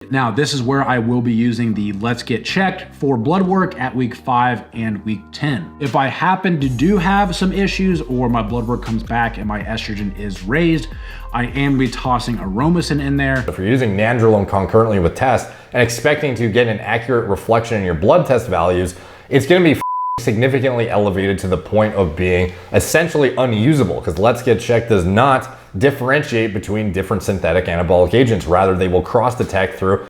Now, this is where I will be using the Let's Get Checked for blood work at week 5 and week 10. If I happen to have some issues or my blood work comes back and my estrogen is raised, I am gonna be tossing aromasin in there. If you're using nandrolone concurrently with test and expecting to get an accurate reflection in your blood test values, it's gonna be significantly elevated to the point of being essentially unusable, because Let's Get Checked does not differentiate between different synthetic anabolic agents. Rather, they will cross detect through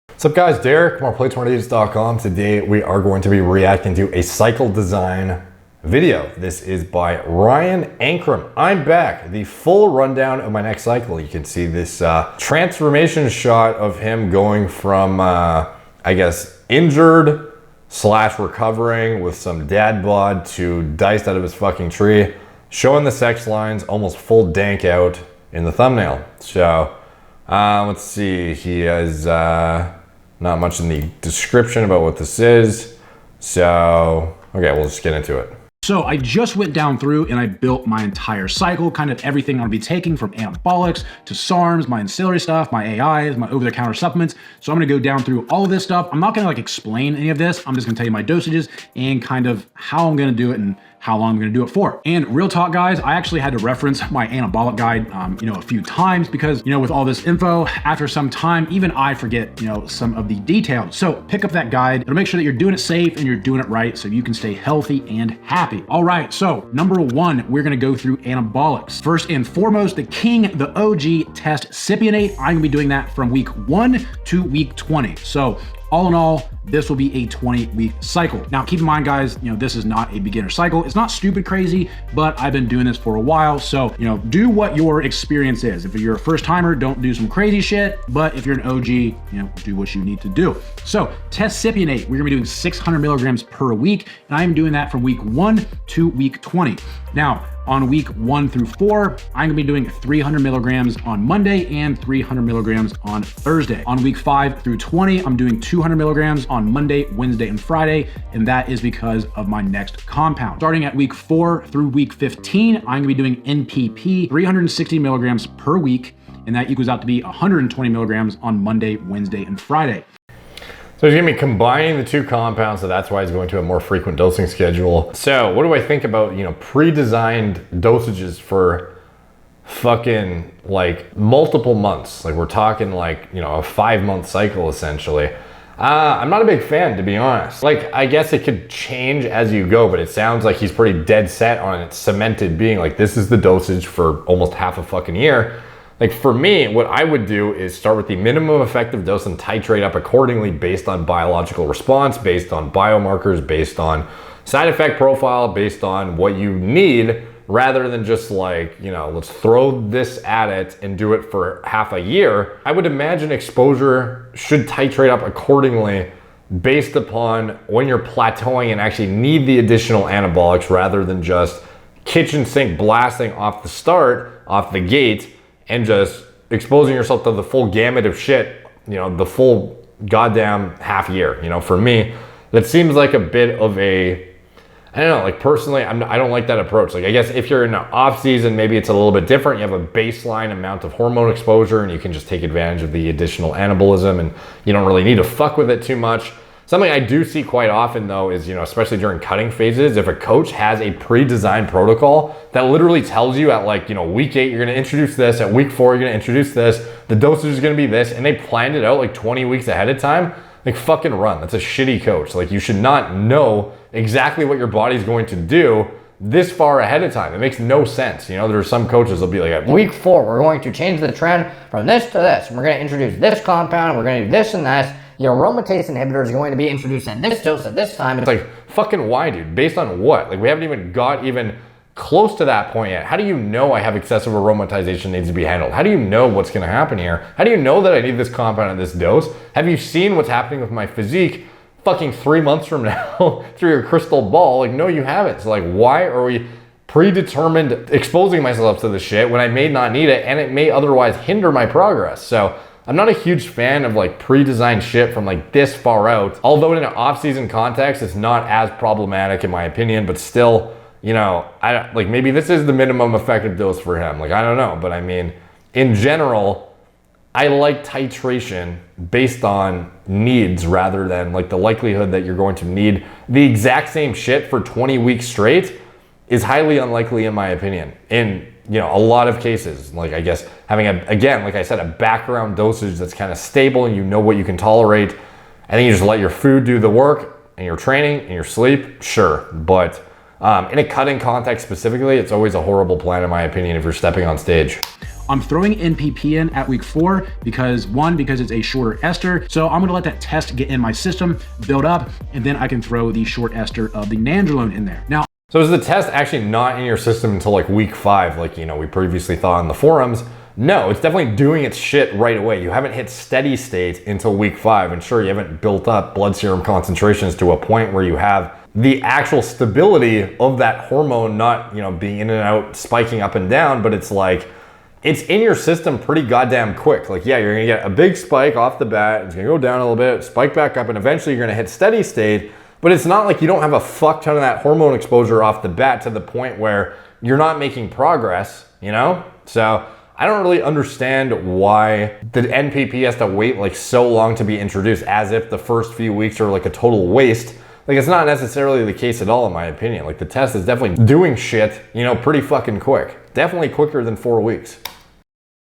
What's up guys, Derek from PlayTornadoes.com. Today we are going to be reacting to a cycle design video. This is by Ryan Ankrom. I'm back. The full rundown of my next cycle. You can see this transformation shot of him going from, I guess, injured / recovering with some dad bod to diced out of his fucking tree, showing the sex lines almost full dank out in the thumbnail. So let's see, he has not much in the description about what this is. So, okay, we'll just get into it. So I just went down through and I built my entire cycle, kind of everything I'm gonna be taking from anabolics to SARMs, my ancillary stuff, my AIs, my over-the-counter supplements. So I'm gonna go down through all of this stuff. I'm not gonna like explain any of this. I'm just gonna tell you my dosages and kind of how I'm gonna do it and how long I'm gonna do it for. And real talk guys, I actually had to reference my anabolic guide, a few times because, with all this info, after some time, even I forget, some of the details. So pick up that guide. It'll make sure that you're doing it safe and you're doing it right so you can stay healthy and happy. All right, so number 1, we're gonna go through anabolics. First and foremost, the king, the OG Testosterone. I'm gonna be doing that from week 1 to week 20. So all in all, this will be a 20-week cycle. Now, keep in mind, guys, this is not a beginner cycle. It's not stupid crazy, but I've been doing this for a while. So, do what your experience is. If you're a first timer, don't do some crazy shit. But if you're an OG, do what you need to do. So, Testosterone, we're gonna be doing 600 milligrams per week. And I'm doing that from week 1 to week 20. Now, on week 1 through 4, I'm gonna be doing 300 milligrams on Monday and 300 milligrams on Thursday. On week 5 through 20, I'm doing 200 milligrams on Monday, Wednesday, and Friday, and that is because of my next compound. Starting at week 4 through week 15, I'm gonna be doing NPP, 360 milligrams per week, and that equals out to be 120 milligrams on Monday, Wednesday, and Friday. So he's gonna be combining the two compounds, so that's why he's going to a more frequent dosing schedule. So what do I think about, pre-designed dosages for fucking like multiple months? Like we're talking like, a 5-month cycle essentially. I'm not a big fan, to be honest. Like, I guess it could change as you go, but it sounds like he's pretty dead set on it, cemented being like, this is the dosage for almost half a fucking year. Like for me, what I would do is start with the minimum effective dose and titrate up accordingly based on biological response, based on biomarkers, based on side effect profile, based on what you need, rather than just like, let's throw this at it and do it for half a year. I would imagine exposure should titrate up accordingly based upon when you're plateauing and actually need the additional anabolics, rather than just kitchen sink blasting off the start, off the gate, and just exposing yourself to the full gamut of shit, the full goddamn half year. For me, that seems like a bit of a, I don't know, like personally, I don't like that approach. Like I guess if you're in an off season, maybe it's a little bit different. You have a baseline amount of hormone exposure and you can just take advantage of the additional anabolism and you don't really need to fuck with it too much. Something I do see quite often though is, especially during cutting phases, if a coach has a pre-designed protocol that literally tells you at like, week 8, you're gonna introduce this, at week 4, you're gonna introduce this, the dosage is gonna be this, and they planned it out like 20 weeks ahead of time, like fucking run. That's a shitty coach. Like you should not know exactly what your body's going to do this far ahead of time. It makes no sense. There are some coaches that'll be like, at week 4, we're going to change the trend from this to this, and we're gonna introduce this compound, we're gonna do this and that. Your aromatase inhibitor is going to be introduced at this dose at this time. It's like, fucking why, dude? Based on what? Like, we haven't even got even close to that point yet. How do you know I have excessive aromatization needs to be handled? How do you know what's going to happen here? How do you know that I need this compound at this dose? Have you seen what's happening with my physique fucking 3 months from now through your crystal ball? Like, no, you haven't. So, like, why are we predetermined exposing myself to this shit when I may not need it and it may otherwise hinder my progress? So, I'm not a huge fan of like pre-designed shit from like this far out. Although in an off-season context, it's not as problematic in my opinion, but still, you know, I like maybe this is the minimum effective dose for him. Like, I don't know, but I mean, in general, I like titration based on needs rather than like the likelihood that you're going to need the exact same shit for 20 weeks straight is highly unlikely in my opinion. In, you know, a lot of cases, like I guess having again, like I said, a background dosage that's kind of stable and you know what you can tolerate, and then you just let your food do the work and your training and your sleep, sure. But in a cutting context specifically, it's always a horrible plan in my opinion if you're stepping on stage. I'm throwing NPP in at week 4 because it's a shorter ester. So I'm gonna let that test get in my system, build up, and then I can throw the short ester of the nandrolone in there. Now, so is the test actually not in your system until like week 5, like, you know, we previously thought on the forums? No, it's definitely doing its shit right away. You haven't hit steady state until week 5. And sure, you haven't built up blood serum concentrations to a point where you have the actual stability of that hormone not, you know, being in and out, spiking up and down, but it's like, it's in your system pretty goddamn quick. Like, yeah, you're gonna get a big spike off the bat, it's gonna go down a little bit, spike back up, and eventually you're gonna hit steady state, but it's not like you don't have a fuck ton of that hormone exposure off the bat to the point where you're not making progress, you know? So I don't really understand why the NPP has to wait like so long to be introduced, as if the first few weeks are like a total waste. Like, it's not necessarily the case at all in my opinion. Like, the test is definitely doing shit, you know, pretty fucking quick. Definitely quicker than 4 weeks.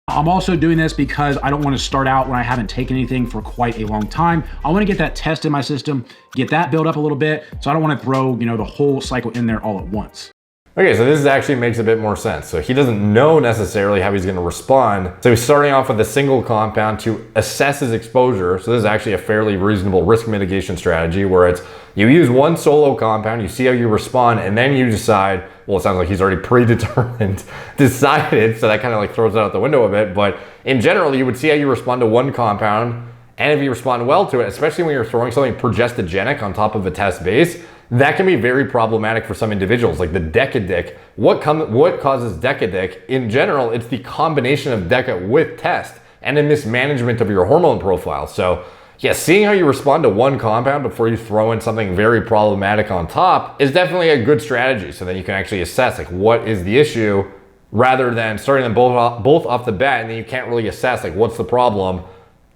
I'm also doing this because I don't want to start out when I haven't taken anything for quite a long time. I want to get that test in my system, get that built up a little bit. So I don't want to throw, you know, the whole cycle in there all at once. Okay, so this actually makes a bit more sense. So he doesn't know necessarily how he's going to respond. So he's starting off with a single compound to assess his exposure. So this is actually a fairly reasonable risk mitigation strategy where it's you use one solo compound, you see how you respond, and then you decide, well, it sounds like he's already predetermined, decided, so that kind of like throws it out the window a bit. But in general, you would see how you respond to one compound, and if you respond well to it, especially when you're throwing something progestogenic on top of a test base, that can be very problematic for some individuals, like the DecaDic. What causes DecaDic? In general, it's the combination of Deca with test and a mismanagement of your hormone profile. So yeah, seeing how you respond to one compound before you throw in something very problematic on top is definitely a good strategy. So then you can actually assess like what is the issue rather than starting them both off the bat, and then you can't really assess like what's the problem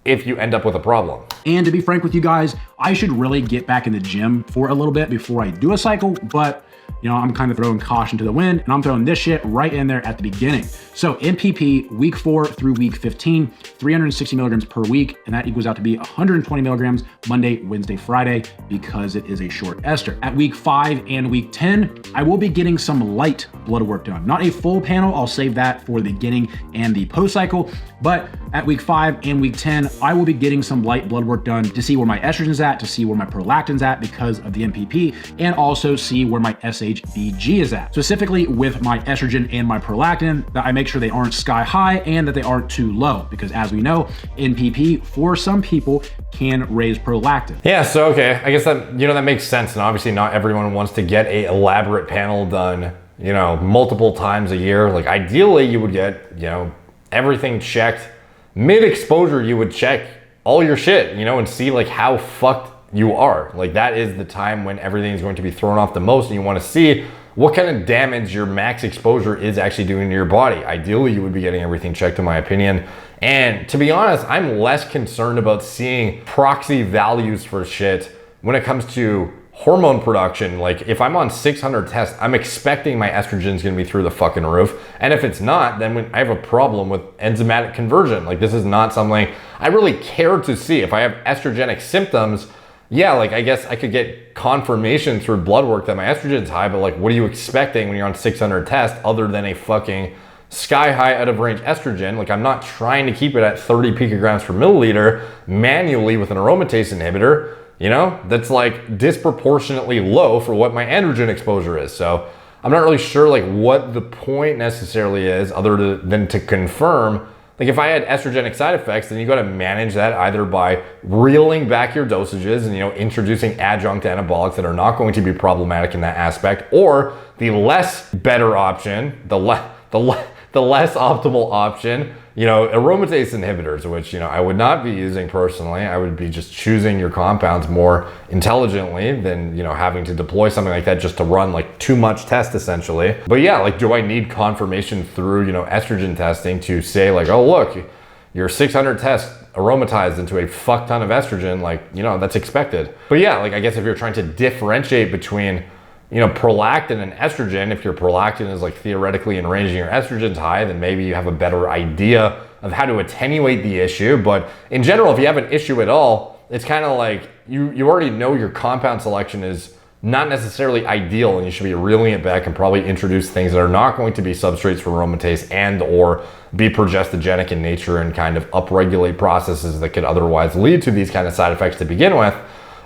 if you end up with a problem. And to be frank with you guys, I should really get back in the gym for a little bit before I do a cycle, but you know, I'm kind of throwing caution to the wind, and I'm throwing this shit right in there at the beginning. So NPP week 4 through week 15, 360 milligrams per week, and that equals out to be 120 milligrams Monday, Wednesday, Friday, because it is a short ester. At week 5 and week 10, I will be getting some light blood work done. Not a full panel, I'll save that for the beginning and the post cycle, but at week 5 and week 10, I will be getting some light blood work done to see where my estrogen's at, to see where my prolactin's at because of the NPP, and also see where my SHBG is at. Specifically with my estrogen and my prolactin, that I make sure they aren't sky high and that they aren't too low, because as we know, NPP for some people can raise prolactin. Yeah, so okay, I guess that, you know, that makes sense. And obviously not everyone wants to get a elaborate panel done, you know, multiple times a year. Like ideally you would get, you know, everything checked. Mid-exposure, you would check all your shit, you know, and see like how fucked you are. Like that is the time when everything is going to be thrown off the most, and you want to see what kind of damage your max exposure is actually doing to your body. Ideally, you would be getting everything checked, in my opinion. And to be honest, I'm less concerned about seeing proxy values for shit when it comes to hormone production. Like if I'm on 600 tests, I'm expecting my estrogen is going to be through the fucking roof. And if it's not, then I have a problem with enzymatic conversion. Like this is not something I really care to see. If I have estrogenic symptoms, yeah, like I guess I could get confirmation through blood work that my estrogen's high, but like what are you expecting when you're on 600 tests other than a fucking sky high out of range estrogen? Like I'm not trying to keep it at 30 picograms per milliliter manually with an aromatase inhibitor. You know, that's like disproportionately low for what my androgen exposure is. So I'm not really sure like what the point necessarily is other than to confirm. Like if I had estrogenic side effects, then you got to manage that either by reeling back your dosages and, you know, introducing adjunct anabolics that are not going to be problematic in that aspect, or the less better option, the the less optimal option. You know, aromatase inhibitors, which, you know, I would not be using personally. I would be just choosing your compounds more intelligently than, you know, having to deploy something like that just to run like too much test essentially. But yeah, like, do I need confirmation through, you know, estrogen testing to say like, oh, look, your 600 tests aromatized into a fuck ton of estrogen, like, you know, that's expected. But yeah, like, I guess if you're trying to differentiate between, you know, prolactin and estrogen, if your prolactin is like theoretically in range and your estrogen's high, then maybe you have a better idea of how to attenuate the issue. But in general, if you have an issue at all, it's kind of like you already know your compound selection is not necessarily ideal, and you should be reeling it back and probably introduce things that are not going to be substrates for aromatase and or be progestogenic in nature and kind of upregulate processes that could otherwise lead to these kind of side effects to begin with.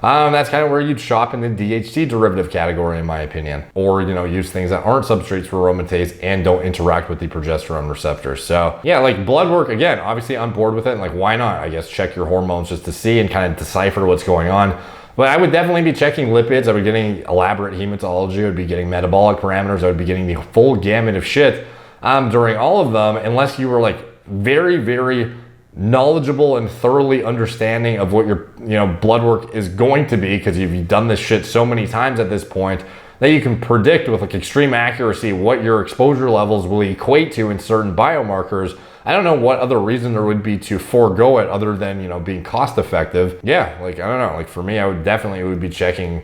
That's kind of where you'd shop in the DHT derivative category, in my opinion. Or, you know, use things that aren't substrates for aromatase and don't interact with the progesterone receptors. So yeah, like blood work, again, obviously on board with it. And like, why not? I guess check your hormones just to see and kind of decipher what's going on. But I would definitely be checking lipids. I would be getting elaborate hematology. I would be getting metabolic parameters. I would be getting the full gamut of shit during all of them, unless you were like very, very knowledgeable and thoroughly understanding of what your, you know, blood work is going to be, because you've done this shit so many times at this point that you can predict with like extreme accuracy what your exposure levels will equate to in certain biomarkers. I don't know what other reason there would be to forego it other than, you know, being cost effective. Yeah, like, I don't know, like for me, I would definitely be checking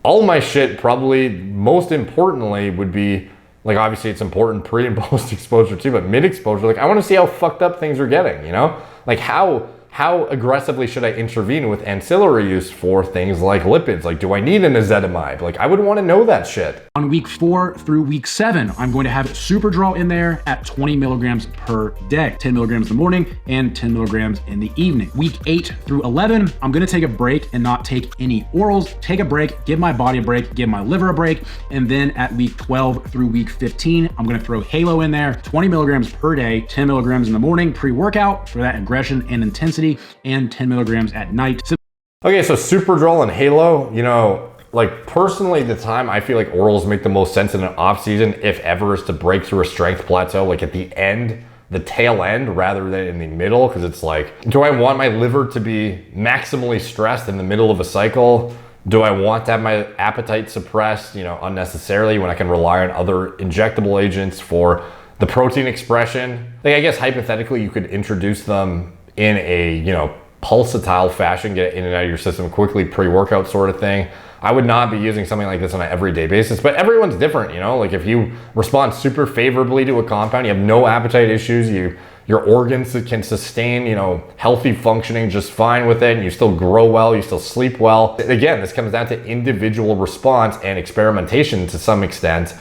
all my shit. Probably most importantly would be, like, obviously it's important pre and post exposure too, but mid exposure, like I want to see how fucked up things are getting, you know? Like how aggressively should I intervene with ancillary use for things like lipids? Like, do I need an ezetimibe? Like, I would want to know that shit. On week 4 through week 7, I'm going to have Superdrol in there at 20 milligrams per day, 10 milligrams in the morning and 10 milligrams in the evening. Week 8 through 11, I'm going to take a break and not take any orals, take a break, give my body a break, give my liver a break. And then at week 12 through week 15, I'm going to throw Halo in there, 20 milligrams per day, 10 milligrams in the morning pre-workout for that aggression and intensity, and 10 milligrams at night. Okay, so Superdrol and Halo, you know, like personally the time I feel like orals make the most sense in an off season, if ever, is to break through a strength plateau, like at the end, the tail end, rather than in the middle. Because it's like, do I want my liver to be maximally stressed in the middle of a cycle? Do I want to have my appetite suppressed, you know, unnecessarily, when I can rely on other injectable agents for the protein expression? Like, I guess hypothetically you could introduce them in a, you know, pulsatile fashion, get it in and out of your system quickly, pre-workout sort of thing. I would not be using something like this on an everyday basis, but everyone's different, you know? Like, if you respond super favorably to a compound, you have no appetite issues, your organs can sustain, you know, healthy functioning just fine with it, and you still grow well, you still sleep well. Again, this comes down to individual response and experimentation to some extent.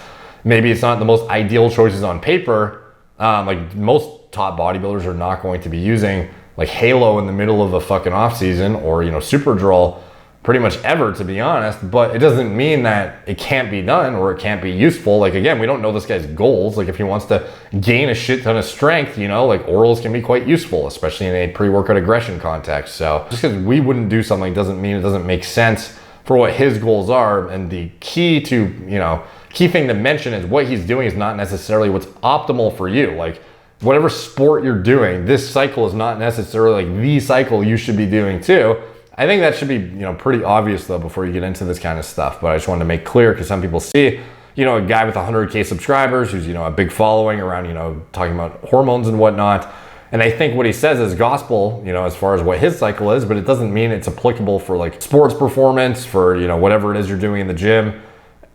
Maybe it's not the most ideal choices on paper. Like, most top bodybuilders are not going to be using like Halo in the middle of a fucking off season, or, you know, Superdrol pretty much ever, to be honest. But it doesn't mean that it can't be done or it can't be useful. Like, again, we don't know this guy's goals. Like, if he wants to gain a shit ton of strength, you know, like orals can be quite useful, especially in a pre-workout aggression context. So just because we wouldn't do something doesn't mean it doesn't make sense for what his goals are. And the key to, you know, key thing to mention is what he's doing is not necessarily what's optimal for you. Like, whatever sport you're doing, this cycle is not necessarily like the cycle you should be doing too. I think that should be, you know, pretty obvious though before you get into this kind of stuff. But I just wanted to make clear, because some people see, you know, a guy with 100K subscribers who's, you know, a big following around, you know, talking about hormones and whatnot. And I think what he says is gospel, you know, as far as what his cycle is, but it doesn't mean it's applicable for like sports performance, for, you know, whatever it is you're doing in the gym.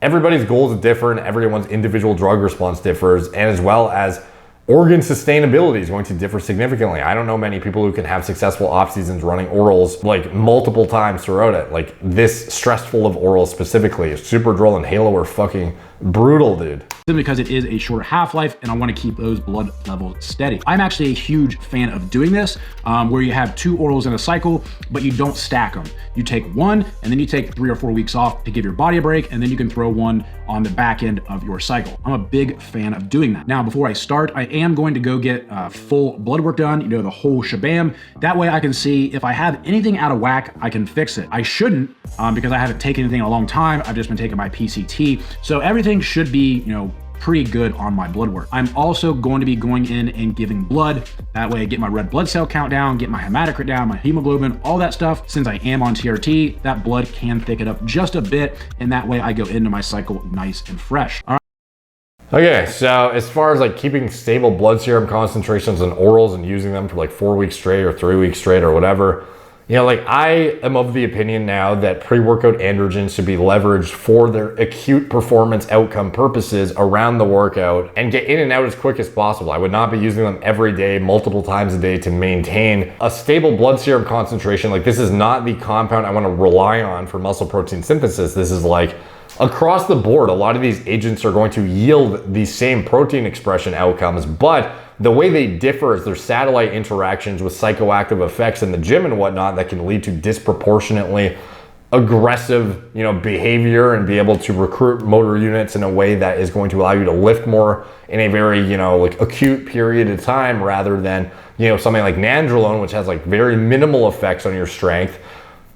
Everybody's goals are different. Everyone's individual drug response differs, and as well as organ sustainability is going to differ significantly. I don't know many people who can have successful off seasons running orals like multiple times throughout it. Like, this stressful of orals specifically. Superdrol and Halo are fucking brutal, dude. Simply because it is a short half-life and I want to keep those blood levels steady. I'm actually a huge fan of doing this, where you have 2 orals in a cycle, but you don't stack them. You take one and then you take 3 or 4 weeks off to give your body a break, and then you can throw one on the back end of your cycle. I'm a big fan of doing that. Now, before I start, I am going to go get full blood work done, you know, the whole shabam. That way I can see if I have anything out of whack, I can fix it. I shouldn't, because I haven't taken anything in a long time. I've just been taking my PCT. So everything should be, you know, pretty good on my blood work. I'm also going to be going in and giving blood. That way I get my red blood cell count down, get my hematocrit down, my hemoglobin, all that stuff. Since I am on TRT, that blood can thicken up just a bit, and that way I go into my cycle nice and fresh. All right. Okay, so as far as like keeping stable blood serum concentrations and orals and using them for like 4 weeks straight or 3 weeks straight or whatever, you know, like I am of the opinion now that pre-workout androgens should be leveraged for their acute performance outcome purposes around the workout and get in and out as quick as possible. I would not be using them every day, multiple times a day to maintain a stable blood serum concentration. Like this is not the compound I want to rely on for muscle protein synthesis. This is like across the board, a lot of these agents are going to yield the same protein expression outcomes, but the way they differ is their satellite interactions with psychoactive effects in the gym and whatnot that can lead to disproportionately aggressive, you know, behavior and be able to recruit motor units in a way that is going to allow you to lift more in a very, you know, like acute period of time rather than, you know, something like nandrolone, which has like very minimal effects on your strength.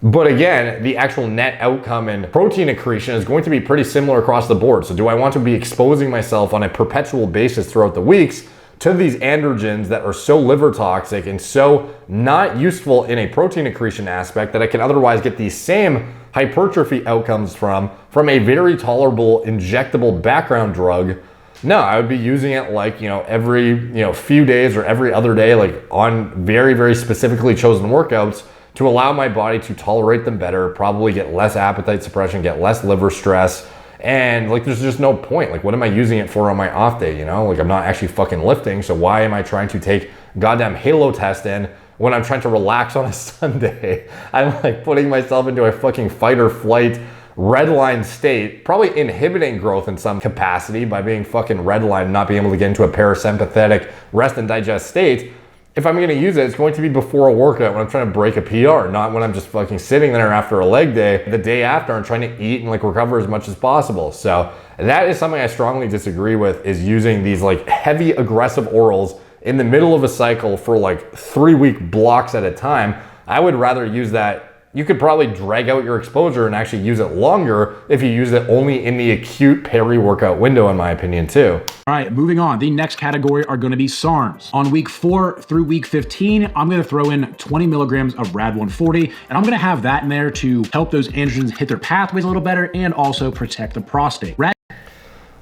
But again, the actual net outcome and protein accretion is going to be pretty similar across the board. So do I want to be exposing myself on a perpetual basis throughout the weeks to these androgens that are so liver toxic and so not useful in a protein accretion aspect that I can otherwise get these same hypertrophy outcomes from a very tolerable injectable background drug? No, I would be using it like, you know, every, you know, few days or every other day, like on very, very specifically chosen workouts to allow my body to tolerate them better, probably get less appetite suppression, get less liver stress. And like, there's just no point. Like, what am I using it for on my off day? You know, like I'm not actually fucking lifting. So why am I trying to take goddamn halo test in when I'm trying to relax on a Sunday? I'm like putting myself into a fucking fight or flight red line state, probably inhibiting growth in some capacity by being fucking red line, not being able to get into a parasympathetic rest and digest state. If I'm gonna use it, it's going to be before a workout when I'm trying to break a PR, not when I'm just fucking sitting there after a leg day, the day after, and trying to eat and like recover as much as possible. So that is something I strongly disagree with, is using these like heavy aggressive orals in the middle of a cycle for like 3-week blocks at a time. I would rather use that. You could probably drag out your exposure and actually use it longer if you use it only in the acute peri-workout window, in my opinion, too. All right, moving on. The next category are going to be SARMs. On week 4 through week 15, I'm going to throw in 20 milligrams of RAD 140, and I'm going to have that in there to help those androgens hit their pathways a little better and also protect the prostate. I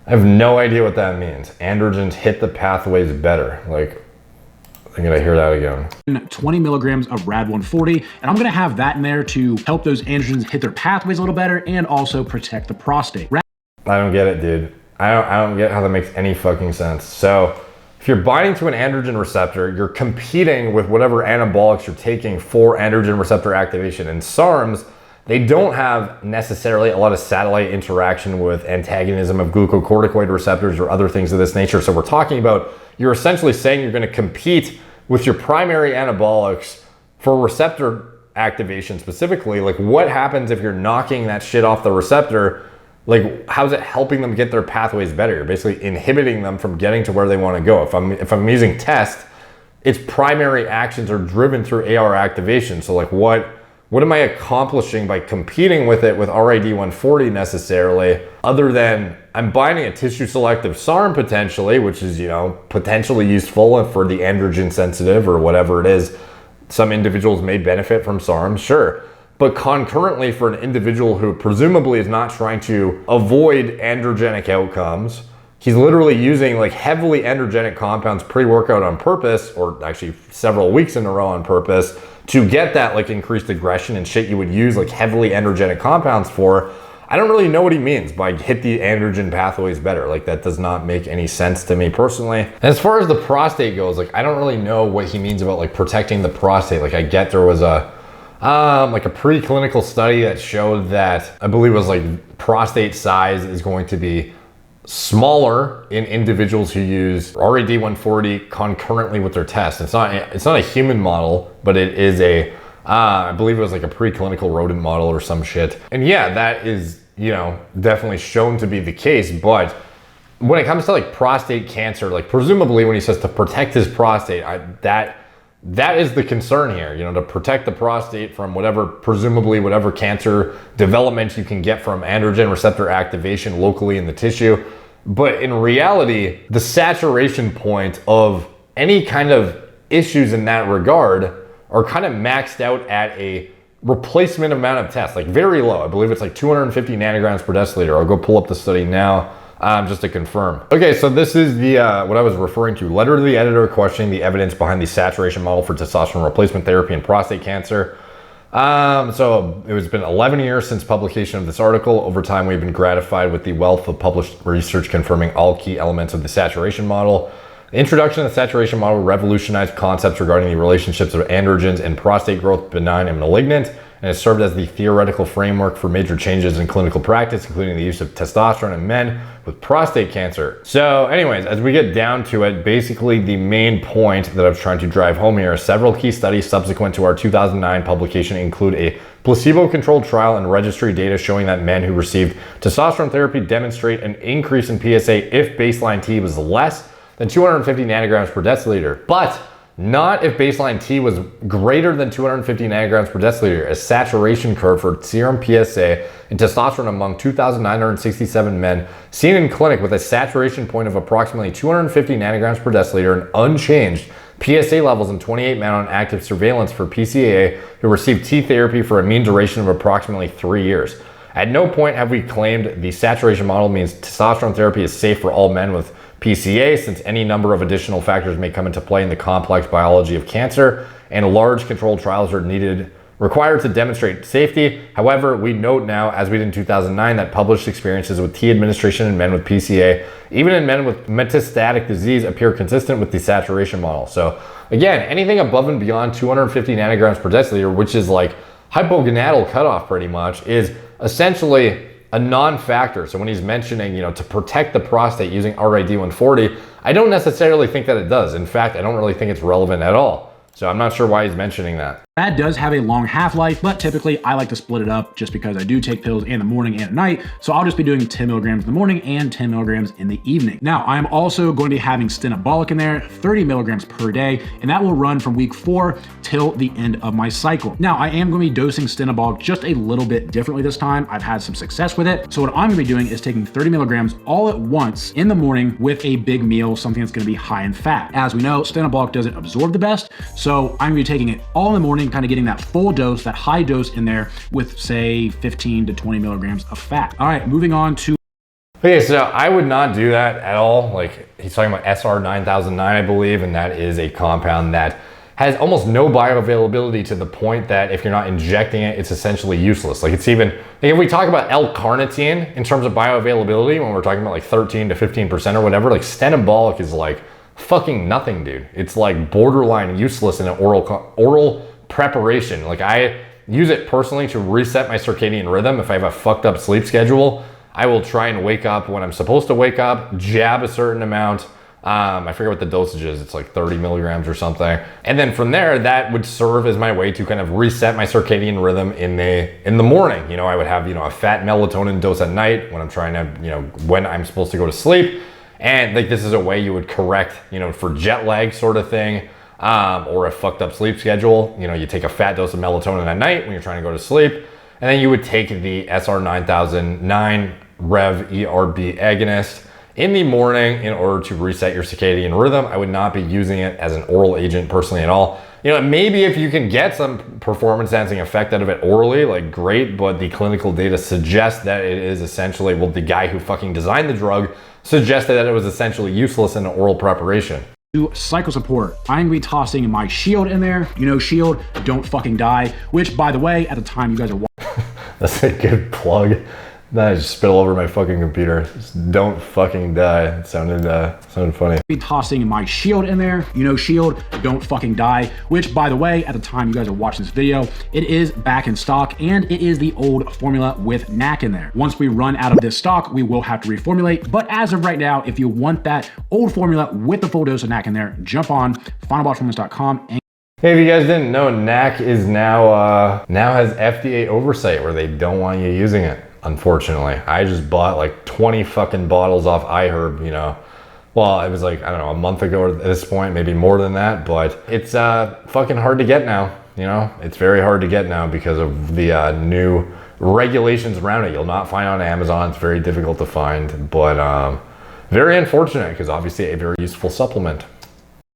have no idea what that means. Androgens hit the pathways better. Like, I'm gonna hear that again. 20 milligrams of RAD 140, and I'm gonna have that in there to help those androgens hit their pathways a little better and also protect the prostate. I don't get it, dude. I don't get how that makes any fucking sense. So if you're binding to an androgen receptor, you're competing with whatever anabolics you're taking for androgen receptor activation. And SARMs, they don't have necessarily a lot of satellite interaction with antagonism of glucocorticoid receptors or other things of this nature. So we're talking about, you're essentially saying you're going to compete with your primary anabolics for receptor activation specifically. Like, what happens if you're knocking that shit off the receptor? Like, how's it helping them get their pathways better? You're basically inhibiting them from getting to where they want to go. If I'm using test, its primary actions are driven through AR activation. So like, what am I accomplishing by competing with it with RAD 140 necessarily, other than I'm binding a tissue selective SARM potentially, which is, you know, potentially useful for the androgen sensitive or whatever it is. Some individuals may benefit from SARM, sure. But concurrently, for an individual who presumably is not trying to avoid androgenic outcomes, he's literally using like heavily androgenic compounds pre-workout on purpose, or actually several weeks in a row on purpose, to get that like increased aggression and shit you would use like heavily androgenic compounds for. I don't really know what he means by hit the androgen pathways better. Like, that does not make any sense to me personally. And as far as the prostate goes, like, I don't really know what he means about like protecting the prostate. Like, I get there was a like a preclinical study that showed that, I believe it was like prostate size is going to be smaller in individuals who use RAD 140 concurrently with their test. It's not a human model, but it is a, I believe it was like a preclinical rodent model or some shit. And yeah, that is, you know, definitely shown to be the case. But when it comes to like prostate cancer, like presumably when he says to protect his prostate, that is the concern here, you know, to protect the prostate from presumably whatever cancer development you can get from androgen receptor activation locally in the tissue. But in reality, the saturation point of any kind of issues in that regard are kind of maxed out at a replacement amount of tests, like very low. I believe it's like 250 nanograms per deciliter. I'll go pull up the study now just to confirm. Okay, so this is the what I was referring to. Letter to the editor questioning the evidence behind the saturation model for testosterone replacement therapy in prostate cancer. So it has been 11 years since publication of this article. Over time, we've been gratified with the wealth of published research confirming all key elements of the saturation model. The introduction of the saturation model revolutionized concepts regarding the relationships of androgens and prostate growth, benign and malignant, and has served as the theoretical framework for major changes in clinical practice, including the use of testosterone in men with prostate cancer. So anyways, as we get down to it, basically the main point that I was trying to drive home here, several key studies subsequent to our 2009 publication include a placebo-controlled trial and registry data showing that men who received testosterone therapy demonstrate an increase in PSA if baseline T was less than 250 nanograms per deciliter, but not if baseline T was greater than 250 nanograms per deciliter. A saturation curve for serum PSA and testosterone among 2,967 men seen in clinic with a saturation point of approximately 250 nanograms per deciliter and unchanged PSA levels in 28 men on active surveillance for PCAA who received T therapy for a mean duration of approximately 3 years. At no point have we claimed the saturation model means testosterone therapy is safe for all men with PCA, since any number of additional factors may come into play in the complex biology of cancer, and large controlled trials are required to demonstrate safety. However, we note now, as we did in 2009, that published experiences with T administration in men with PCA, even in men with metastatic disease, appear consistent with the saturation model. So again, anything above and beyond 250 nanograms per deciliter, which is like hypogonadal cutoff pretty much, is essentially a non-factor. So when he's mentioning, to protect the prostate using RID140, I don't necessarily think that it does. In fact, I don't really think it's relevant at all. So I'm not sure why he's mentioning that. That does have a long half-life, but typically I like to split it up just because I do take pills in the morning and at night. So I'll just be doing 10 milligrams in the morning and 10 milligrams in the evening. Now, I'm also going to be having Stenabolic in there, 30 milligrams per day, and that will run from week 4 till the end of my cycle. Now, I am going to be dosing Stenabolic just a little bit differently this time. I've had some success with it. So what I'm going to be doing is taking 30 milligrams all at once in the morning with a big meal, something that's going to be high in fat. As we know, Stenabolic doesn't absorb the best. So I'm going to be taking it all in the morning, kind of getting that full dose, that high dose in there with say 15 to 20 milligrams of fat. All right, moving on to. Okay, so I would not do that at all. Like he's talking about SR9009, I believe, and that is a compound that has almost no bioavailability to the point that if you're not injecting it, it's essentially useless. Like it's even, like if we talk about L-carnitine in terms of bioavailability, when we're talking about like 13 to 15% or whatever, like Stenabolic is like fucking nothing, dude. It's like borderline useless in an oral preparation. Like I use it personally to reset my circadian rhythm. If I have a fucked up sleep schedule, I will try and wake up when I'm supposed to wake up, jab a certain amount. I forget what the dosage is. It's like 30 milligrams or something. And then from there, that would serve as my way to kind of reset my circadian rhythm in the morning. I would have, a fat melatonin dose at night when I'm trying to, when I'm supposed to go to sleep. And like, this is a way you would correct, for jet lag sort of thing. Or a fucked up sleep schedule. You take a fat dose of melatonin at night when you're trying to go to sleep. And then you would take the SR9009 Rev ERB agonist in the morning in order to reset your circadian rhythm. I would not be using it as an oral agent personally at all. Maybe if you can get some performance enhancing effect out of it orally, like great, but the clinical data suggests that it is essentially, well, the guy who fucking designed the drug suggested that it was essentially useless in an oral preparation. To cycle support, I'm going to be tossing my Shield in there. Shield, don't fucking die, which by the way, at the time you guys are watching. That's a good plug. Then I just spit all over my fucking computer. Just don't fucking die. It sounded funny. Be tossing my Shield in there. Shield, don't fucking die, which by the way, at the time you guys are watching this video, it is back in stock and it is the old formula with NAC in there. Once we run out of this stock, we will have to reformulate. But as of right now, if you want that old formula with the full dose of NAC in there, jump on finalbossperformance.com. Hey, if you guys didn't know, NAC is now has FDA oversight where they don't want you using it. Unfortunately, I just bought like 20 fucking bottles off iHerb, well, it was like, I don't know, a month ago at this point, maybe more than that, but it's fucking hard to get now, it's very hard to get now because of the new regulations around it. You'll not find it on Amazon. It's very difficult to find, but Very unfortunate, because obviously a very useful supplement.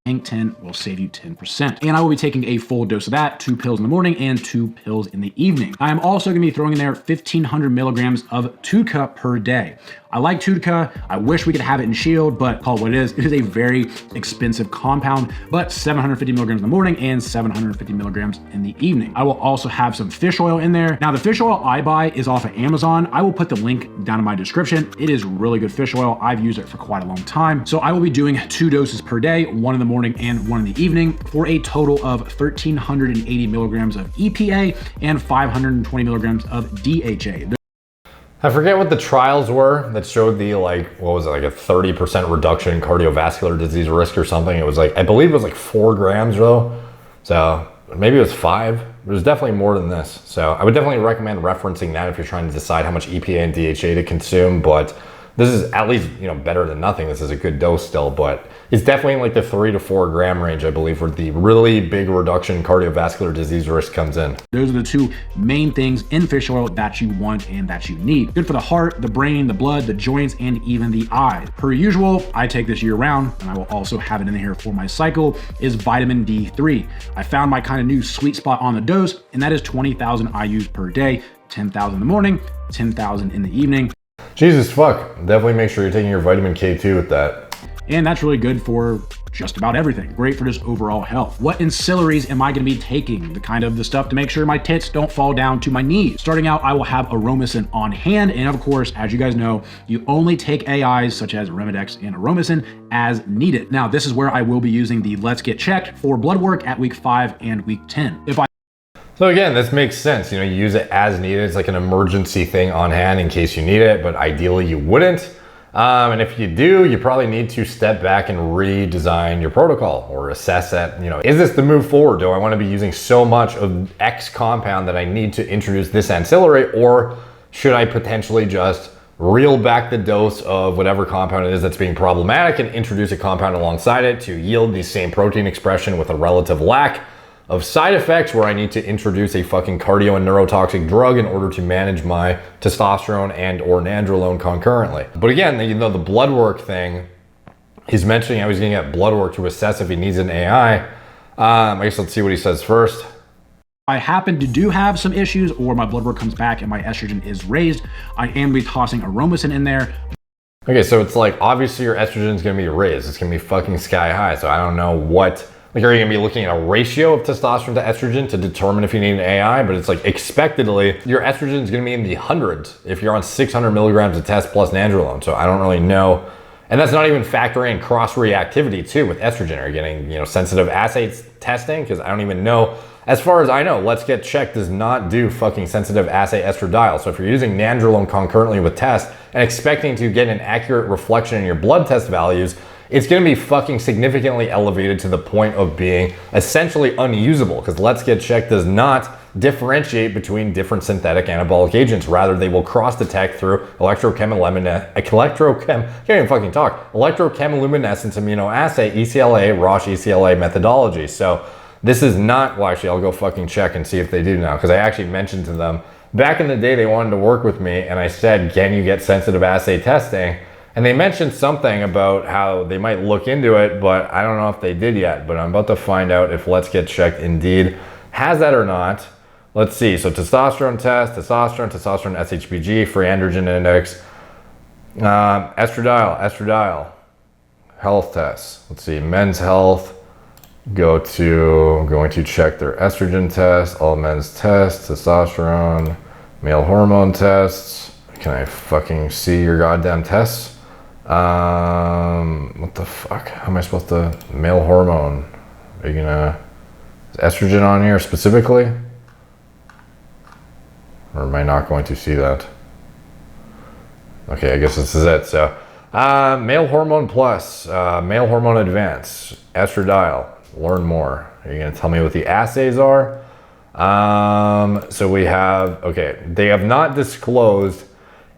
Tank 10 will save you 10%. And I will be taking a full dose of that, 2 pills in the morning and 2 pills in the evening. I'm also gonna be throwing in there 1,500 milligrams of TUDCA per day. I like TUDCA. I wish we could have it in Shield, but call it what it is. It is a very expensive compound, but 750 milligrams in the morning and 750 milligrams in the evening. I will also have some fish oil in there. Now the fish oil I buy is off of Amazon. I will put the link down in my description. It is really good fish oil. I've used it for quite a long time. So I will be doing 2 doses per day, 1 in the morning and 1 in the evening, for a total of 1,380 milligrams of EPA and 520 milligrams of DHA. I forget what the trials were that showed the what was it, like a 30% reduction in cardiovascular disease risk or something. It was like, I believe it was like 4 grams though. So maybe it was 5. It was definitely more than this. So I would definitely recommend referencing that if you're trying to decide how much EPA and DHA to consume. But this is at least, better than nothing. This is a good dose still, but it's definitely in like the 3 to 4 gram range, I believe, where the really big reduction in cardiovascular disease risk comes in. Those are the 2 main things in fish oil that you want and that you need. Good for the heart, the brain, the blood, the joints, and even the eyes. Per usual, I take this year round, and I will also have it in here for my cycle, is vitamin D3. I found my kind of new sweet spot on the dose, and that is 20,000 IUs per day, 10,000 in the morning, 10,000 in the evening. Jesus fuck. Definitely make sure you're taking your vitamin K2 with that. And that's really good for just about everything. Great for just overall health. What ancillaries am I gonna be taking? The stuff to make sure my tits don't fall down to my knees. Starting out, I will have Aromacin on hand. And of course, as you guys know, you only take AIs such as Remedex and Aromacin as needed. Now, this is where I will be using the Let's Get Checked for blood work at week 5 and week 10. So again, this makes sense. You use it as needed. It's like an emergency thing on hand in case you need it, but ideally you wouldn't. And if you do, you probably need to step back and redesign your protocol or assess that, is this the move forward? Do I want to be using so much of X compound that I need to introduce this ancillary, or should I potentially just reel back the dose of whatever compound it is that's being problematic and introduce a compound alongside it to yield the same protein expression with a relative lack of side effects, where I need to introduce a fucking cardio and neurotoxic drug in order to manage my testosterone and or nandrolone concurrently. But again, the blood work thing, he's mentioning how he's gonna get blood work to assess if he needs an AI. I guess let's see what he says first. I happen to have some issues, or my blood work comes back and my estrogen is raised, I am gonna be tossing Aromacin in there. Okay, so it's like, obviously your estrogen is gonna be raised. It's gonna be fucking sky high. So I don't know what, are you gonna be looking at a ratio of testosterone to estrogen to determine if you need an AI? But it's like, expectedly, your estrogen is gonna be in the hundreds if you're on 600 milligrams of test plus nandrolone. So I don't really know. And that's not even factoring in cross-reactivity too with estrogen. Are you getting, sensitive assay testing? Because I don't even know. As far as I know, Let's Get Checked does not do fucking sensitive assay estradiol. So if you're using nandrolone concurrently with test and expecting to get an accurate reflection in your blood test values, it's gonna be fucking significantly elevated to the point of being essentially unusable, because Let's Get Checked does not differentiate between different synthetic anabolic agents. Rather, they will cross-detect through electrochemiluminescence immunoassay, ECLA, Roche ECLA methodology. So this is not, well, actually, I'll go fucking check and see if they do now, because I actually mentioned to them, back in the day, they wanted to work with me, and I said, can you get sensitive assay testing? And they mentioned something about how they might look into it, but I don't know if they did yet. But I'm about to find out if Let's Get Checked indeed has that or not. Let's see. So testosterone test, testosterone, SHBG, free androgen index, estradiol, health tests. Let's see, men's health. Going to check their estrogen test, all men's tests, testosterone, male hormone tests. Can I fucking see your goddamn tests? What the fuck? How am I supposed to, male hormone? Are you gonna, is estrogen on here specifically? Or am I not going to see that? Okay, I guess this is it. So, male hormone plus, male hormone advance, estradiol, learn more. Are you gonna tell me what the assays are? So we have, okay, they have not disclosed.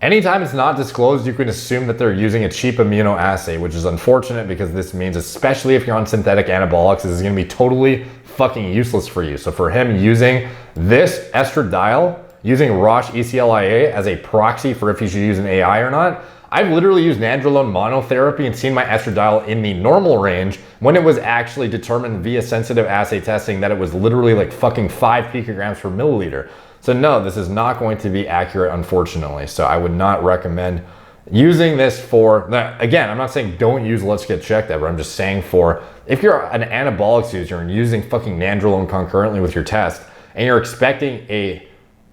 Anytime it's not disclosed, you can assume that they're using a cheap immunoassay, which is unfortunate, because this means, especially if you're on synthetic anabolics, this is gonna be totally fucking useless for you. So for him using this estradiol, using Roche ECLIA as a proxy for if he should use an AI or not, I've literally used nandrolone monotherapy and seen my estradiol in the normal range when it was actually determined via sensitive assay testing that it was literally like fucking 5 picograms per milliliter. So no, this is not going to be accurate, unfortunately. So I would not recommend using this for, again, I'm not saying don't use Let's Get Checked ever. I'm just saying for, if you're an anabolics user and using fucking nandrolone concurrently with your test and you're expecting a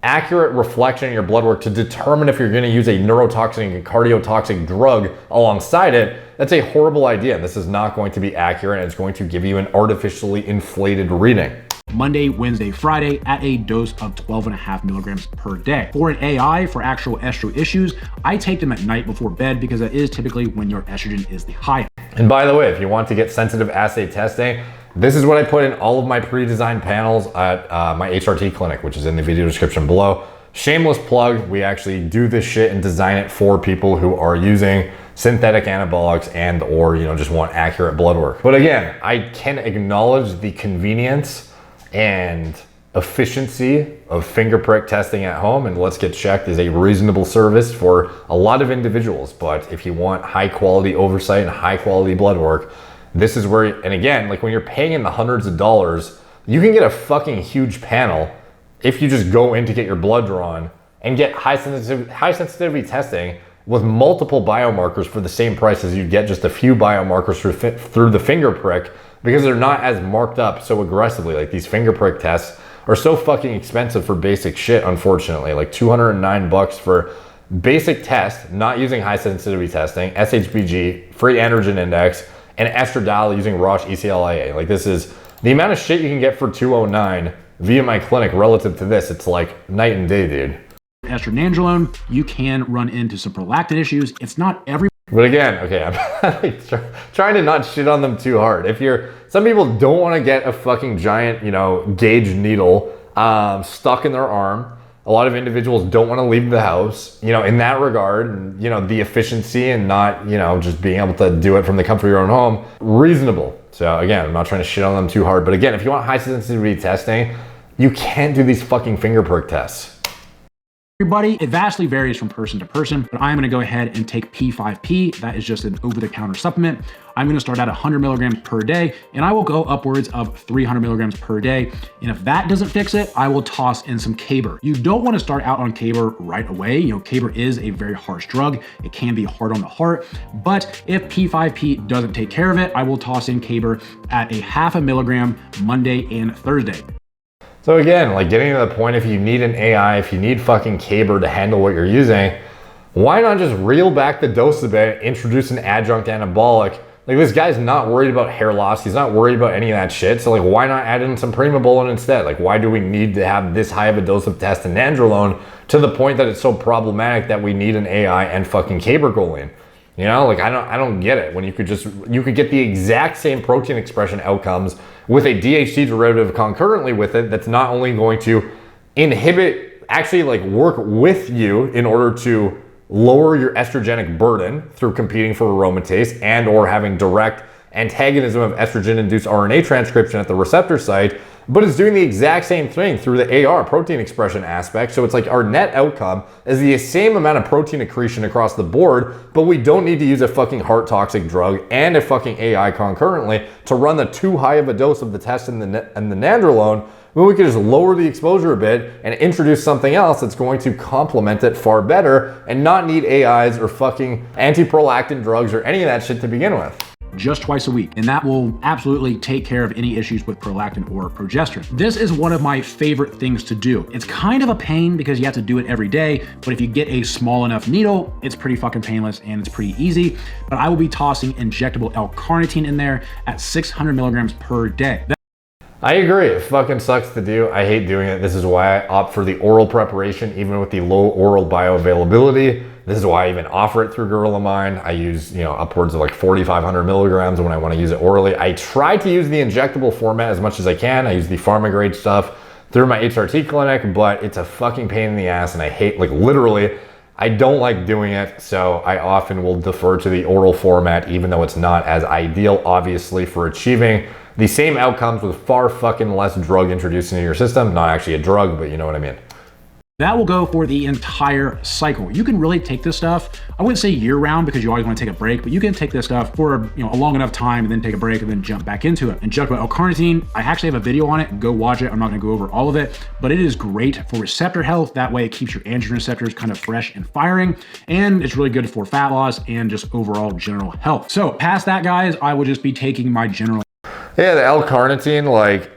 accurate reflection in your blood work to determine if you're going to use a neurotoxic and cardiotoxic drug alongside it, that's a horrible idea. This is not going to be accurate, and it's going to give you an artificially inflated reading. Monday, Wednesday, Friday at a dose of 12.5 milligrams per day. For an AI, for actual estro issues, I take them at night before bed because that is typically when your estrogen is the highest. And by the way, if you want to get sensitive assay testing, this is what I put in all of my pre-designed panels at my HRT clinic, which is in the video description below. Shameless plug, we actually do this shit and design it for people who are using synthetic anabolics and or just want accurate blood work. But again, I can acknowledge the convenience and efficiency of finger prick testing at home, and Let's Get Checked is a reasonable service for a lot of individuals. But if you want high quality oversight and high quality blood work, this is where, and again, like when you're paying in the hundreds of dollars, you can get a fucking huge panel if you just go in to get your blood drawn and get high sensitivity testing with multiple biomarkers for the same price as you get just a few biomarkers through the finger prick, because they're not as marked up so aggressively. Like these finger prick tests are so fucking expensive for basic shit, unfortunately. Like $209 for basic test, not using high sensitivity testing, SHBG, free androgen index, and estradiol using Roche ECLIA. Like this is the amount of shit you can get for $209 via my clinic relative to this. It's like night and day, dude. Estronandrolone, you can run into some prolactin issues. It's not every. But again, okay, I'm like trying to not shit on them too hard. Some people don't want to get a fucking giant, gauge needle stuck in their arm. A lot of individuals don't want to leave the house, in that regard, and, the efficiency and not, just being able to do it from the comfort of your own home, reasonable. So again, I'm not trying to shit on them too hard, but again, if you want high sensitivity testing, you can't do these fucking finger prick tests. Everybody, it vastly varies from person to person, but I'm going to go ahead and take P5P. That is just an over-the-counter supplement. I'm going to start at 100 milligrams per day, and I will go upwards of 300 milligrams per day. And if that doesn't fix it, I will toss in some Caber. You don't want to start out on Caber right away. Caber is a very harsh drug. It can be hard on the heart, but if P5P doesn't take care of it, I will toss in Caber at a 0.5 milligram Monday and Thursday. So again, like getting to the point, if you need an AI, if you need fucking Caber to handle what you're using, why not just reel back the dose a bit, introduce an adjunct anabolic? Like this guy's not worried about hair loss. He's not worried about any of that shit. So like, why not add in some primobolan instead? Like, why do we need to have this high of a dose of testosterone to the point that it's so problematic that we need an AI and fucking cabergoline? Like I don't get it. When you could get the exact same protein expression outcomes with a DHT derivative concurrently with it, that's not only going to inhibit, actually like work with you in order to lower your estrogenic burden through competing for aromatase and or having direct antagonism of estrogen-induced RNA transcription at the receptor site, but it's doing the exact same thing through the AR protein expression aspect. So it's like our net outcome is the same amount of protein accretion across the board, but we don't need to use a fucking heart toxic drug and a fucking AI concurrently to run the too high of a dose of the test and the nandrolone, when we could just lower the exposure a bit and introduce something else that's going to complement it far better and not need AIs or fucking anti-prolactin drugs or any of that shit to begin with. Just twice a week, and that will absolutely take care of any issues with prolactin or progesterone. This is one of my favorite things to do. It's kind of a pain because you have to do it every day, but if you get a small enough needle, it's pretty fucking painless and it's pretty easy. But I will be tossing injectable L-carnitine in there at 600 milligrams per day. I agree, it fucking sucks to do. I hate doing it. This is why I opt for the oral preparation, even with the low oral bioavailability. This is why I even offer it through Gorilla Mind. I use, upwards of like 4,500 milligrams when I want to use it orally. I try to use the injectable format as much as I can. I use the pharma grade stuff through my HRT clinic, but it's a fucking pain in the ass, and I hate, like literally, I don't like doing it. So I often will defer to the oral format, even though it's not as ideal, obviously, for achieving the same outcomes with far fucking less drug introduced into your system. Not actually a drug, but you know what I mean. That will go for the entire cycle. You can really take this stuff, I wouldn't say year round because you always want to take a break, but you can take this stuff for a long enough time and then take a break and then jump back into it. Injectable L-carnitine, I actually have a video on it. Go watch it. I'm not going to go over all of it, but it is great for receptor health. That way it keeps your androgen receptors kind of fresh and firing, and it's really good for fat loss and just overall general health. So past that, guys, I will just be taking my general. Yeah, the L-carnitine, like,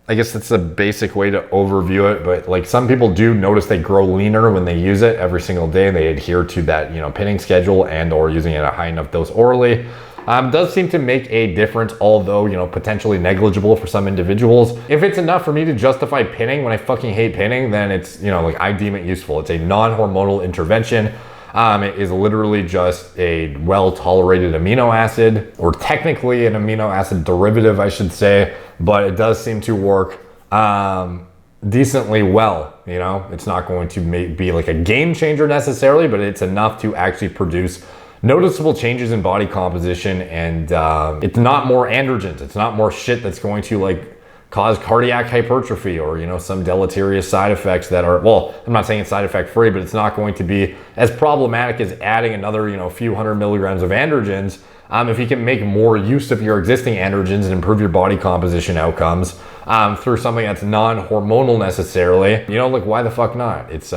I guess that's a basic way to overview it, but like some people do notice they grow leaner when they use it every single day and they adhere to that, pinning schedule and or using it at a high enough dose orally. Does seem to make a difference, although, potentially negligible for some individuals. If it's enough for me to justify pinning when I fucking hate pinning, then it's, like I deem it useful. It's a non-hormonal intervention. It is literally just a well-tolerated amino acid, or technically an amino acid derivative, I should say, but it does seem to work decently well. It's not going to be like a game changer necessarily, but it's enough to actually produce noticeable changes in body composition, and it's not more androgens. It's not more shit that's going to cause cardiac hypertrophy or some deleterious side effects that are, well, I'm not saying it's side effect free, but it's not going to be as problematic as adding another few hundred milligrams of androgens. If you can make more use of your existing androgens and improve your body composition outcomes through something that's non-hormonal necessarily, why the fuck not? It's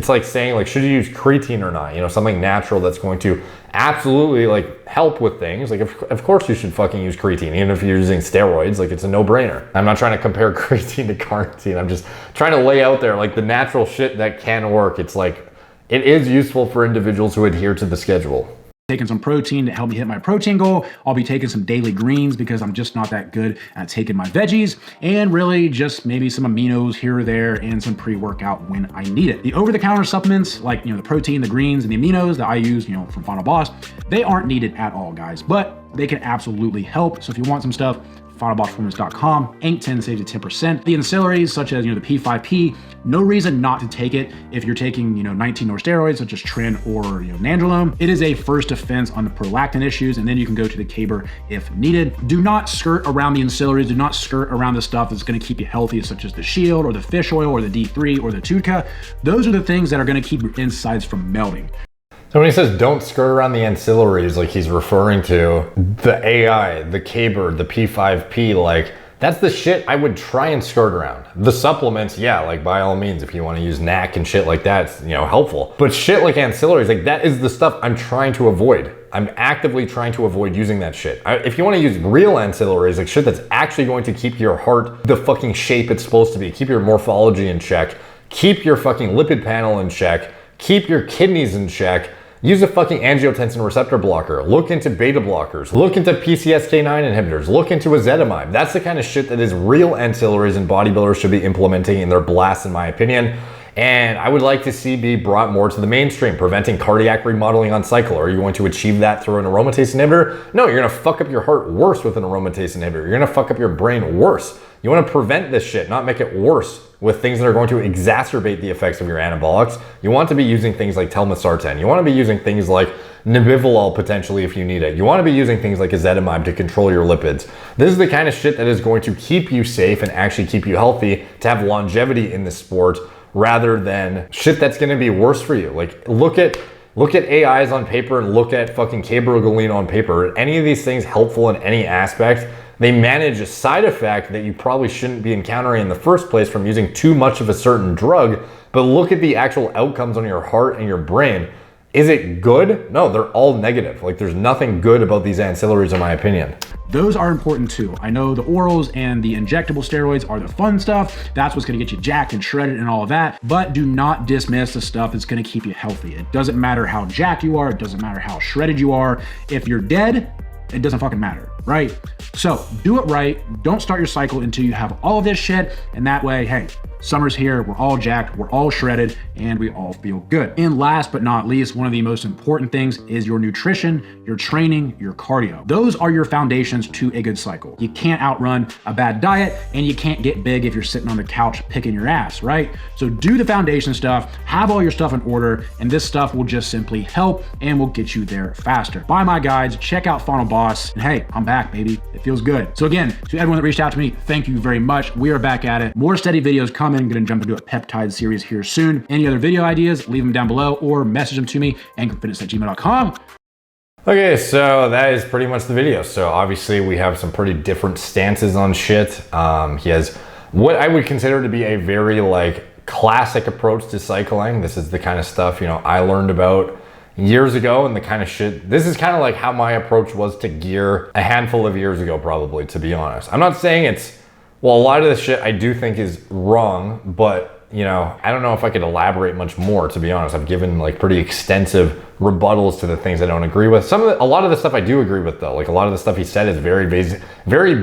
like saying, should you use creatine or not? Something natural that's going to absolutely help with things. Of course you should fucking use creatine, even if you're using steroids. It's a no-brainer. I'm not trying to compare creatine to carnitine. I'm just trying to lay out there the natural shit that can work. It's it is useful for individuals who adhere to the schedule. Taking some protein to help me hit my protein goal. I'll be taking some daily greens because I'm just not that good at taking my veggies, and really just maybe some aminos here or there and some pre-workout when I need it. The over-the-counter supplements the protein, the greens, and the aminos that I use from Final Boss, they aren't needed at all, guys, but they can absolutely help. So if you want some stuff, finalbossperformance.com, ANK10 saves you 10%. The ancillaries, such as the P5P, no reason not to take it if you're taking 19 or steroids such as tren or nandrolone. It is a first defense on the prolactin issues, and then you can go to the caber if needed. Do not skirt around the ancillaries. Do not skirt around the stuff that's going to keep you healthy, such as the shield or the fish oil or the D3 or the TUDCA. Those are the things that are going to keep your insides from melting. So when he says don't skirt around the ancillaries, he's referring to the AI, the caber, the P5P, that's the shit I would try and skirt around. The supplements, yeah, by all means, if you want to use NAC and shit like that, it's, helpful. But shit like ancillaries, that is the stuff I'm trying to avoid. I'm actively trying to avoid using that shit. If you want to use real ancillaries, shit that's actually going to keep your heart the fucking shape it's supposed to be, keep your morphology in check, keep your fucking lipid panel in check, keep your kidneys in check, use a fucking angiotensin receptor blocker. Look into beta blockers. Look into PCSK9 inhibitors. Look into ezetimibe. That's the kind of shit that is real ancillaries and bodybuilders should be implementing in their blasts, in my opinion. And I would like to see be brought more to the mainstream, preventing cardiac remodeling on cycle. Are you going to achieve that through an aromatase inhibitor? No, you're gonna fuck up your heart worse with an aromatase inhibitor. You're gonna fuck up your brain worse. You wanna prevent this shit, not make it worse with things that are going to exacerbate the effects of your anabolics. You want to be using things like telmisartan. You wanna be using things like nebivolol potentially if you need it. You wanna be using things like ezetimibe to control your lipids. This is the kind of shit that is going to keep you safe and actually keep you healthy to have longevity in this sport, rather than shit that's gonna be worse for you. Look at AIs on paper and look at fucking cabergoline on paper. Any of these things helpful in any aspect, they manage a side effect that you probably shouldn't be encountering in the first place from using too much of a certain drug, but look at the actual outcomes on your heart and your brain. Is it good? No, they're all negative. There's nothing good about these ancillaries in my opinion. Those are important too. I know the orals and the injectable steroids are the fun stuff. That's what's gonna get you jacked and shredded and all of that, but do not dismiss the stuff that's gonna keep you healthy. It doesn't matter how jacked you are. It doesn't matter how shredded you are. If you're dead, it doesn't fucking matter, right? So do it right. Don't start your cycle until you have all of this shit. And that way, hey, summer's here, we're all jacked, we're all shredded, and we all feel good. And last but not least, one of the most important things is your nutrition, your training, your cardio. Those are your foundations to a good cycle. You can't outrun a bad diet, and you can't get big if you're sitting on the couch picking your ass, right? So do the foundation stuff, have all your stuff in order, and this stuff will just simply help and will get you there faster. Buy my guides, check out Final Boss loss. And hey, I'm back, baby. It feels good. So again, to everyone that reached out to me, thank you very much. We are back at it. More steady videos coming. Gonna jump into a peptide series here soon. Any other video ideas, leave them down below or message them to me, ankromfitness@gmail.com. Okay, so that is pretty much the video. So obviously we have some pretty different stances on shit. He has what I would consider to be a very like classic approach to cycling. This is the kind of stuff, you know, I learned about years ago, and the kind of shit, this is kind of like how my approach was to gear a handful of years ago, probably, to be honest. I'm not saying it's, well, a lot of this shit I do think is wrong, but you know, I don't know if I could elaborate much more, to be honest. I've given like pretty extensive rebuttals to the things I don't agree with. A lot of the stuff I do agree with though. Like a lot of the stuff he said is very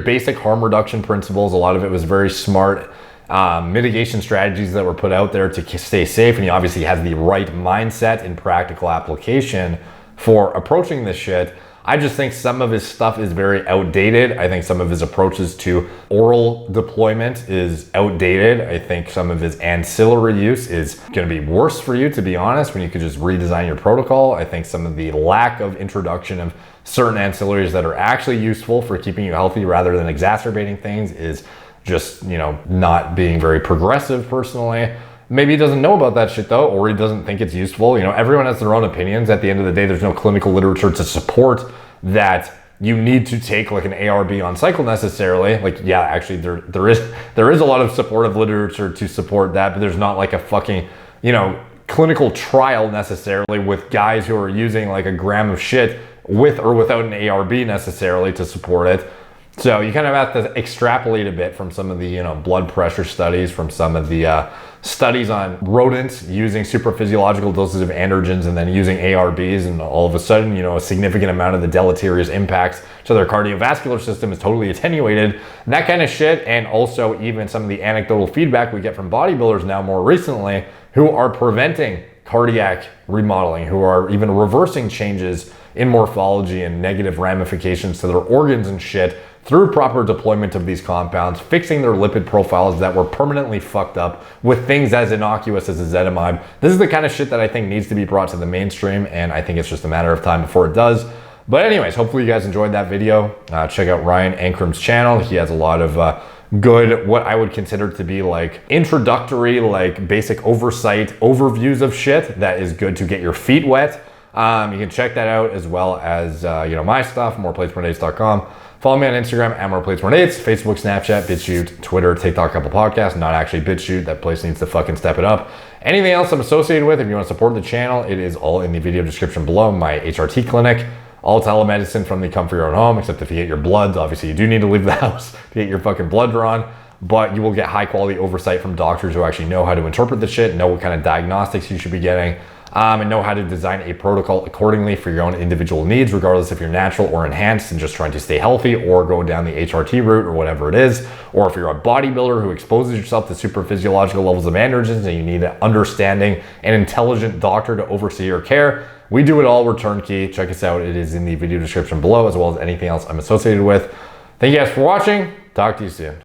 basic harm reduction principles. A lot of it was very smart mitigation strategies that were put out there to stay safe. And he obviously has the right mindset and practical application for approaching this shit. I just think some of his stuff is very outdated. I think some of his approaches to oral deployment is outdated. I think some of his ancillary use is gonna be worse for you, to be honest, when you could just redesign your protocol. I think some of the lack of introduction of certain ancillaries that are actually useful for keeping you healthy rather than exacerbating things is just, you know, not being very progressive personally. Maybe he doesn't know about that shit though, or he doesn't think it's useful. You know, everyone has their own opinions. At the end of the day, there's no clinical literature to support that you need to take like an ARB on cycle necessarily. Like, yeah, actually there is a lot of supportive literature to support that, but there's not like a fucking, you know, clinical trial necessarily with guys who are using like a gram of shit with or without an ARB necessarily to support it. So you kind of have to extrapolate a bit from some of the, you know, blood pressure studies, from some of the studies on rodents using supraphysiological doses of androgens and then using ARBs, and all of a sudden, you know, a significant amount of the deleterious impacts to their cardiovascular system is totally attenuated. That kind of shit, and also even some of the anecdotal feedback we get from bodybuilders now more recently who are preventing cardiac remodeling, who are even reversing changes in morphology and negative ramifications to their organs and shit through proper deployment of these compounds, fixing their lipid profiles that were permanently fucked up with things as innocuous as ezetimibe. This is the kind of shit that I think needs to be brought to the mainstream, and I think it's just a matter of time before it does. But anyways, hopefully you guys enjoyed that video. Check out Ryan Ankrom's channel. He has a lot of good, what I would consider to be like introductory, like basic oversight overviews of shit that is good to get your feet wet. You can check that out, as well as you know, my stuff, moreplates.com. Follow me on Instagram at moreplates18, Facebook, Snapchat, BitChute, Twitter, TikTok, Couple Podcasts, not actually BitChute. That place needs to fucking step it up. Anything else I'm associated with, if you want to support the channel, it is all in the video description below. My HRT clinic, all telemedicine from the comfort of your own home, except if you get your bloods, obviously you do need to leave the house to get your fucking blood drawn, but you will get high quality oversight from doctors who actually know how to interpret the shit, know what kind of diagnostics you should be getting, and know how to design a protocol accordingly for your own individual needs, regardless if you're natural or enhanced and just trying to stay healthy, or go down the HRT route or whatever it is, or if you're a bodybuilder who exposes yourself to super physiological levels of androgens and you need an understanding and intelligent doctor to oversee your care. We do it all. We're turnkey. Check us out. It is in the video description below, as well as anything else I'm associated with. Thank you guys for watching. Talk to you soon.